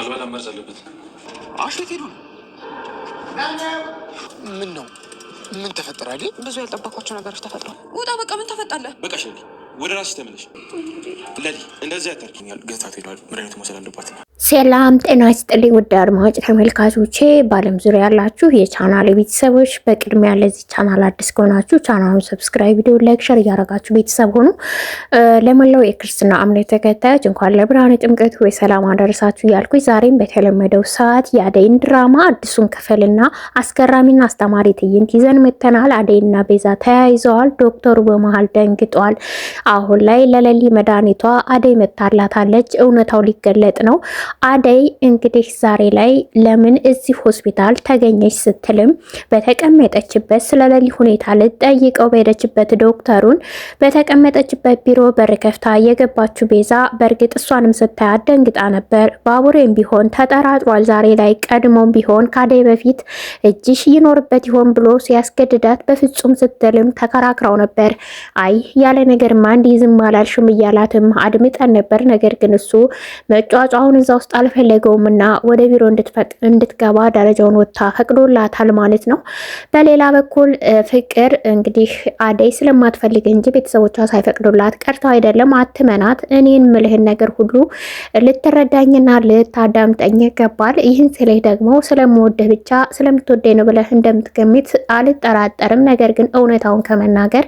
አልበላም መርዝ አለበት። አሽት ሄዱ ነው። ምን ነው? ምን ተፈጠረ አይደል? ብዙ ያልጠበኳቸው ነገሮች ተፈጥሯል። ውጣ በቃ። ምን ተፈጣለ? በቃ ሸሊ ወደ ራስሽ ተመለሽ። ለሊ እንደዚህ ያታርኪኛል። ገታት ሄዷል። መድኃኒቱ መውሰድ አለባት። ሰላም ጤና ይስጥልኝ ውድ አድማጭ ተመልካቾቼ፣ በዓለም ዙሪያ ያላችሁ የቻናል ቤተሰቦች፣ በቅድሚያ ለዚህ ቻናል አዲስ ከሆናችሁ ቻናሉን ሰብስክራይብ፣ ቪዲዮ ላይክ፣ ሼር እያደረጋችሁ ቤተሰብ ሆኑ። ለመላው የክርስትና እምነት ተከታዮች እንኳን ለብርሃነ ጥምቀቱ በሰላም አደረሳችሁ እያልኩኝ ዛሬም በተለመደው ሰዓት የአደይን ድራማ አዲሱን ክፍልና አስገራሚና አስተማሪ ትዕይንት ይዘን መጥተናል። አደይና ቤዛ ተያይዘዋል። ዶክተሩ በመሃል ደንግጧል። አሁን ላይ ለሌሊ መድኃኒቷ አደይ መታላታለች። እውነታው ሊገለጥ ነው። አደይ እንግዲህ ዛሬ ላይ ለምን እዚህ ሆስፒታል ተገኘች ስትልም በተቀመጠችበት ስለሌሊ ሁኔታ ልትጠይቀው በሄደችበት ዶክተሩን በተቀመጠችበት ቢሮ በር ከፍታ የገባችው ቤዛ በእርግጥ እሷንም ስታያት ደንግጣ ነበር። ባቡሬም ቢሆን ተጠራጥሯል። ዛሬ ላይ ቀድሞም ቢሆን ከአደይ በፊት እጅሽ ይኖርበት ይሆን ብሎ ሲያስገድዳት በፍጹም ስትልም ተከራክራው ነበር። አይ ያለ ነገርማ እንዲህ ዝም አላልሽም እያላትም አድምጠን ነበር። ነገር ግን እሱ መጫጫውን እዛ ውስጥ አልፈለገውም እና ወደ ቢሮ እንድትገባ ደረጃውን ወጥታ ፈቅዶላታል ማለት ነው። በሌላ በኩል ፍቅር እንግዲህ አደይ ስለማትፈልግ እንጂ ቤተሰቦቿ ሳይፈቅዱላት ቀርተው አይደለም። አትመናት። እኔን ምልህን ነገር ሁሉ ልትረዳኝና ልታዳምጠኝ ይገባል። ይህን ስልህ ደግሞ ስለምወድህ ብቻ ስለምትወደኝ ነው ብለህ እንደምትገምት አልጠራጠርም። ነገር ግን እውነታውን ከመናገር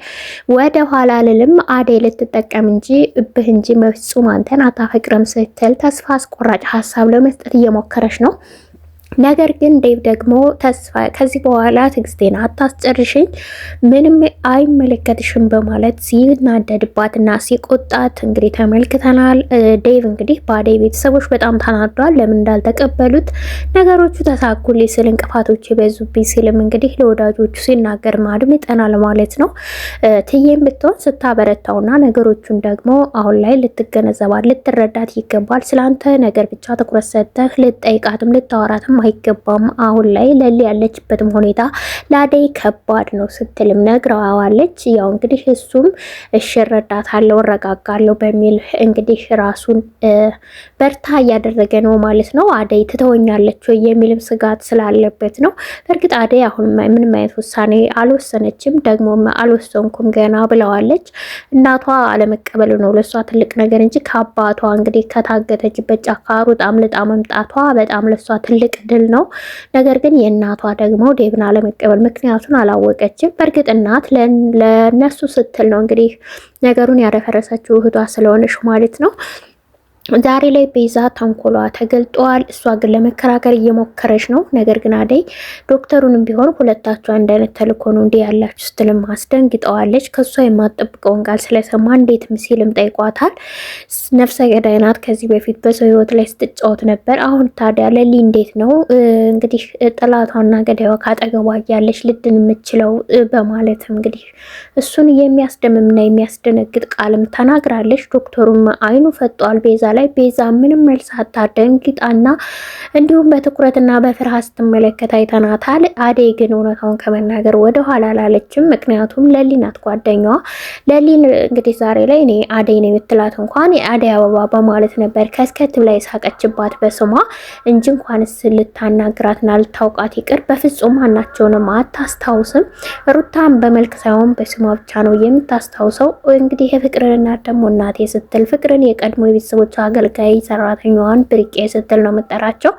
ወደ ኋላ ልልም። አደይ ልትጠቀም እንጂ እብህ እንጂ በፍጹም አንተን አታፈቅርም ስትል ተስፋ አስቆራጭ ሀሳብ ለመስጠት እየሞከረች ነው። ነገር ግን ዴቭ ደግሞ ተስፋ ከዚህ በኋላ ትዕግስቴን አታስጨርሽኝ፣ ምንም አይመለከትሽም በማለት ሲናደድባትና ሲቆጣት እንግዲህ ተመልክተናል። ዴቭ እንግዲህ በአደይ ቤተሰቦች በጣም ተናዷል። ለምን እንዳልተቀበሉት ነገሮቹ ተሳኩልኝ ስል እንቅፋቶች የበዙብኝ ሲልም እንግዲህ ለወዳጆቹ ሲናገር አድምጠናል ማለት ነው። ትዬም ብትሆን ስታበረታውና ነገሮቹን ደግሞ አሁን ላይ ልትገነዘባት ልትረዳት ይገባል። ስለአንተ ነገር ብቻ ትኩረት ሰጥተህ ልትጠይቃትም ልታወራትም አይገባም። አሁን ላይ ለሊ ያለችበትም ሁኔታ ለአደይ ከባድ ነው ስትልም ነግረዋለች። ያው እንግዲህ እሱም እሺ እረዳታለሁ እረጋጋለሁ በሚል እንግዲህ ራሱን በርታ እያደረገ ነው ማለት ነው። አደይ ትተወኛለች ወይ የሚልም ስጋት ስላለበት ነው። በእርግጥ አደይ አሁን ምንም አይነት ውሳኔ አልወሰነችም፣ ደግሞም አልወሰንኩም ገና ብለዋለች። እናቷ አለመቀበሉ ነው ለሷ ትልቅ ነገር እንጂ ከአባቷ እንግዲህ ከታገተችበት ጫካ ሩጣ አምልጣ መምጣቷ በጣም ለሷ ትልቅ ድል ነው። ነገር ግን የእናቷ ደግሞ ዴቭን አለመቀበል ምክንያቱን አላወቀችም። በእርግጥ እናት ለነሱ ስትል ነው እንግዲህ ነገሩን ያደፈረሰችው እህቷ ስለሆነች ማለት ነው። ዛሬ ላይ ቤዛ ተንኮሏ ተገልጧል። እሷ ግን ለመከራከር እየሞከረች ነው። ነገር ግን አደይ ዶክተሩንም ቢሆን ሁለታቸው አንድ አይነት ተልእኮ ነው እንዲህ ያላችሁ ስትልም አስደንግጠዋለች። ከእሷ የማትጠብቀውን ቃል ስለሰማ እንዴት ሲልም ጠይቋታል። ነፍሰ ገዳይ ናት። ከዚህ በፊት በሰው ህይወት ላይ ስትጫወት ነበር። አሁን ታዲያ ለሊ እንዴት ነው እንግዲህ ጥላቷና ገዳይዋ ካጠገቧ ያለች ልድን የምችለው በማለትም እንግዲህ እሱን የሚያስደምምና የሚያስደነግጥ ቃልም ተናግራለች። ዶክተሩም አይኑ ፈጧል ቤዛ ላይ። ቤዛ ምንም መልስ አታደንግጣና እንዲሁም በትኩረትና በፍርሃት ስትመለከት አይተናታል። አደይ ግን እውነታውን ከመናገር ወደ ኋላ አላለችም። ምክንያቱም ለሊ ናት ጓደኛዋ። ለሊን እንግዲህ ዛሬ ላይ እኔ አደይ ነው የምትላት እንኳን የአደይ አበባ በማለት ነበር ከስከት ላይ ሳቀችባት በስሟ እንጂ እንኳንስ ልታናግራትና ልታውቃት ይቅር በፍጹም ማናቸውንም አታስታውስም። ሩታን በመልክ ሳይሆን በስሟ ብቻ ነው የምታስታውሰው። እንግዲህ የፍቅርን ደግሞ እናቴ ስትል ፍቅርን የቀድሞ የቤተሰቦቿ አገልጋይ ሰራተኛዋን ብርቄ ስትል ነው የምጠራቸው።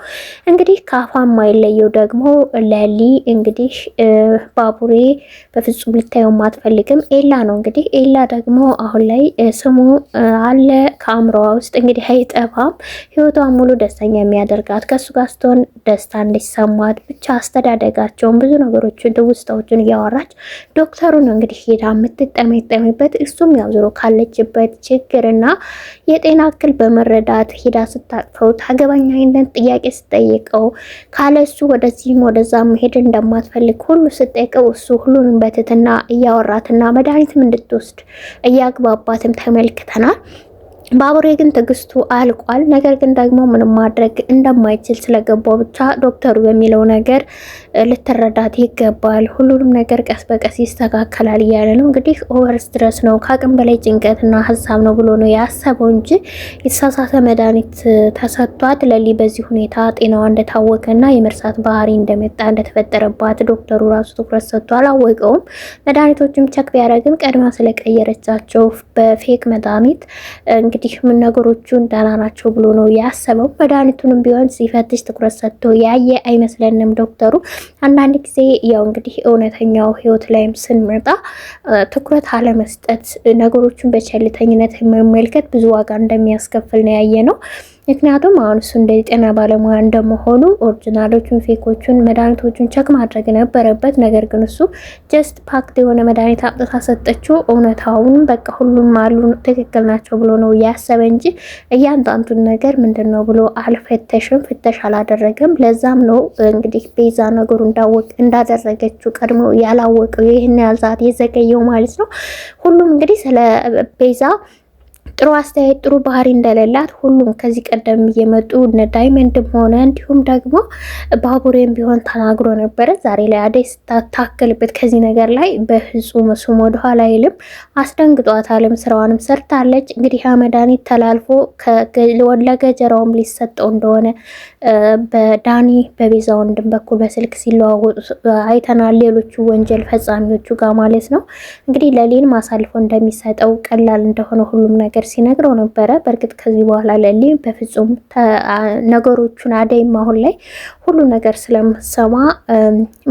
እንግዲህ ካፏ የማይለየው ደግሞ ለሊ እንግዲህ ባቡሬ በፍጹም ልታየው አትፈልግም። ኤላ ነው እንግዲህ ኤላ ደግሞ አሁን ላይ ስሙ አለ ከአእምሮዋ ውስጥ እንግዲህ አይጠፋም። ህይወቷን ሙሉ ደስተኛ የሚያደርጋት ከሱ ጋር ስትሆን ደስታ እንዲሰማት ብቻ አስተዳደጋቸውን ብዙ ነገሮችን ትውስታዎችን እያወራች ዶክተሩን እንግዲህ ሄዳ የምትጠመጠምበት እሱም ያው ዞሮ ካለችበት ችግርና የጤና እክል በመረዳት ሄዳ ስታቅፈው ታገባኛይነት ጥያቄ ስጠይቀው ካለሱ ወደዚህም ወደዛ መሄድ እንደማትፈልግ ሁሉ ስጠይቀው እሱ ሁሉንም በትትና እያወራትና መድኃኒትም እንድትወስድ እያግባባትም ተመልክተናል። ባቡሬ ግን ትዕግስቱ አልቋል። ነገር ግን ደግሞ ምንም ማድረግ እንደማይችል ስለገባው ብቻ ዶክተሩ በሚለው ነገር ልትረዳት ይገባል። ሁሉንም ነገር ቀስ በቀስ ይስተካከላል እያለ ነው እንግዲህ። ኦቨር ስትረስ ነው ከአቅም በላይ ጭንቀትና ሀሳብ ነው ብሎ ነው ያሰበው እንጂ የተሳሳተ መድኃኒት ተሰጥቷት ለሊ በዚህ ሁኔታ ጤናዋ እንደታወቀና የመርሳት ባህሪ እንደመጣ እንደተፈጠረባት ዶክተሩ ራሱ ትኩረት ሰጥቶ አላወቀውም። መድኃኒቶችም ቸክ ቢያደርግም ቀድማ ስለቀየረቻቸው በፌክ መድኃኒት እንግዲህ ምን ነገሮቹን ደህና ናቸው ብሎ ነው ያሰበው። መድኃኒቱንም ቢሆን ሲፈትሽ ትኩረት ሰጥቶ ያየ አይመስለንም ዶክተሩ። አንዳንድ ጊዜ ያው እንግዲህ እውነተኛው ህይወት ላይም ስንመጣ ትኩረት አለመስጠት፣ ነገሮችን በቸልተኝነት መመልከት ብዙ ዋጋ እንደሚያስከፍል ነው ያየ ነው። ምክንያቱም አሁን እሱ እንደ ጤና ባለሙያ እንደመሆኑ ኦሪጂናሎቹን ፌኮቹን መድኃኒቶቹን ቸክ ማድረግ ነበረበት። ነገር ግን እሱ ጀስት ፓክድ የሆነ መድኃኒት አምጥታ ሰጠችው። እውነታውን በቃ ሁሉም አሉ ትክክል ናቸው ብሎ ነው ያሰበ እንጂ እያንዳንዱን ነገር ምንድን ነው ብሎ አልፈተሽም፣ ፍተሽ አላደረገም። ለዛም ነው እንግዲህ ቤዛ ነገሩ እንዳደረገችው ቀድሞ ያላወቀው ይህን ያህል ሰዓት የዘገየው ማለት ነው። ሁሉም እንግዲህ ስለ ቤዛ ጥሩ አስተያየት ጥሩ ባህሪ እንደሌላት ሁሉም ከዚህ ቀደም እየመጡ እነ ዳይመንድም ሆነ እንዲሁም ደግሞ ባቡሬም ቢሆን ተናግሮ ነበረ። ዛሬ ላይ አደይ ስታታክልበት ከዚህ ነገር ላይ በፍጹም እሱም ወደኋላ አይልም። አስደንግጧታልም፣ ስራዋንም ሰርታለች። እንግዲህ ያ መድኃኒት ተላልፎ ለገጀራውም ሊሰጠው እንደሆነ በዳኒ በቤዛ ወንድም በኩል በስልክ ሲለዋወጡ አይተናል። ሌሎቹ ወንጀል ፈጻሚዎቹ ጋር ማለት ነው። እንግዲህ ለሊን ማሳልፎ እንደሚሰጠው ቀላል እንደሆነ ሁሉም ነገር ሲነግረው ነበረ። በእርግጥ ከዚህ በኋላ ለሊ በፍጹም ነገሮቹን አደይም አሁን ላይ ሁሉ ነገር ስለምሰማ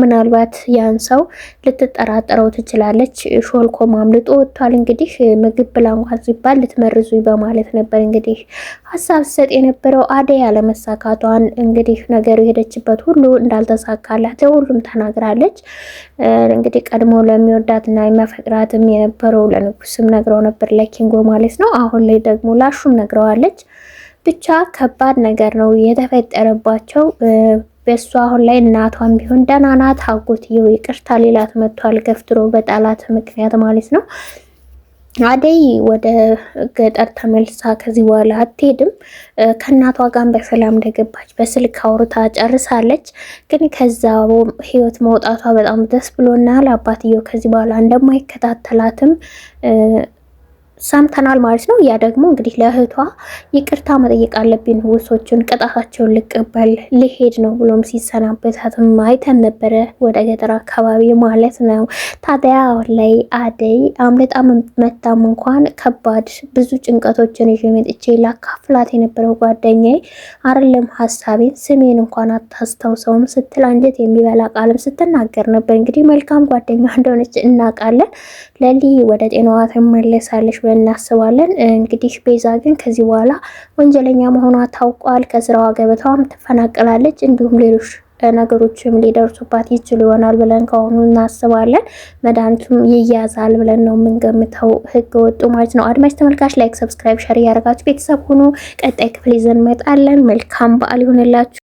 ምናልባት ያን ሰው ልትጠራጠረው ትችላለች። ሾልኮ ማምልጦ ወጥቷል። እንግዲህ ምግብ ብላ እንኳን ሲባል ልትመርዙኝ በማለት ነበር እንግዲህ ሀሳብ ሰጥ የነበረው። አደይ ያለመሳካቷን እንግዲህ ነገሩ የሄደችበት ሁሉ እንዳልተሳካላት ሁሉም ተናግራለች። እንግዲህ ቀድሞ ለሚወዳትና የሚያፈቅራትም የነበረው ለንጉስም ነግረው ነበር፣ ለኪንጎ ማለት ነው። አሁን ላይ ደግሞ ላሹም ነግረዋለች። ብቻ ከባድ ነገር ነው የተፈጠረባቸው። በእሱ አሁን ላይ እናቷም ቢሆን ደህና ናት። አጎትየው ይቅርታ ሌላት መጥቷል፣ ገፍትሮ በጣላት ምክንያት ማለት ነው። አደይ ወደ ገጠር ተመልሳ ከዚህ በኋላ አትሄድም። ከእናቷ ጋር በሰላም እንደገባች በስልክ አውርታ ጨርሳለች። ግን ከዛ ህይወት መውጣቷ በጣም ደስ ብሎናል። አባትየው ከዚህ በኋላ እንደማይከታተላትም ሰምተናል ማለት ነው። ያ ደግሞ እንግዲህ ለእህቷ ይቅርታ መጠየቅ አለብኝ፣ ንጉሶቹን ቅጣታቸውን ልቀበል ልሄድ ነው ብሎም ሲሰናበታትም አይተን ነበረ፣ ወደ ገጠር አካባቢ ማለት ነው። ታዲያ አሁን ላይ አደይ አምልጣ መታም እንኳን ከባድ ብዙ ጭንቀቶችን ይዤ መጥቼ ላካፍላት የነበረው ጓደኛዬ አይደለም ሀሳቤን ስሜን እንኳን አታስታውሰውም ስትል አንጀት የሚበላ ቃልም ስትናገር ነበር። እንግዲህ መልካም ጓደኛ እንደሆነች እናውቃለን። ለሊ ወደ ጤናዋ ትመለሳለች ብለን እናስባለን። እንግዲህ ቤዛ ግን ከዚህ በኋላ ወንጀለኛ መሆኗ ታውቋል። ከስራዋ ገበታዋም ትፈናቀላለች። እንዲሁም ሌሎች ነገሮችም ሊደርሱባት ይችሉ ይሆናል ብለን ከሆኑ እናስባለን። መድኃኒቱም ይያዛል ብለን ነው የምንገምተው፣ ህገ ወጡ ማለት ነው። አድማጭ ተመልካች ላይክ፣ ሰብስክራይብ፣ ሸር እያደረጋችሁ ቤተሰብ ሁኑ። ቀጣይ ክፍል ይዘን እንመጣለን። መልካም በዓል ይሁንላችሁ።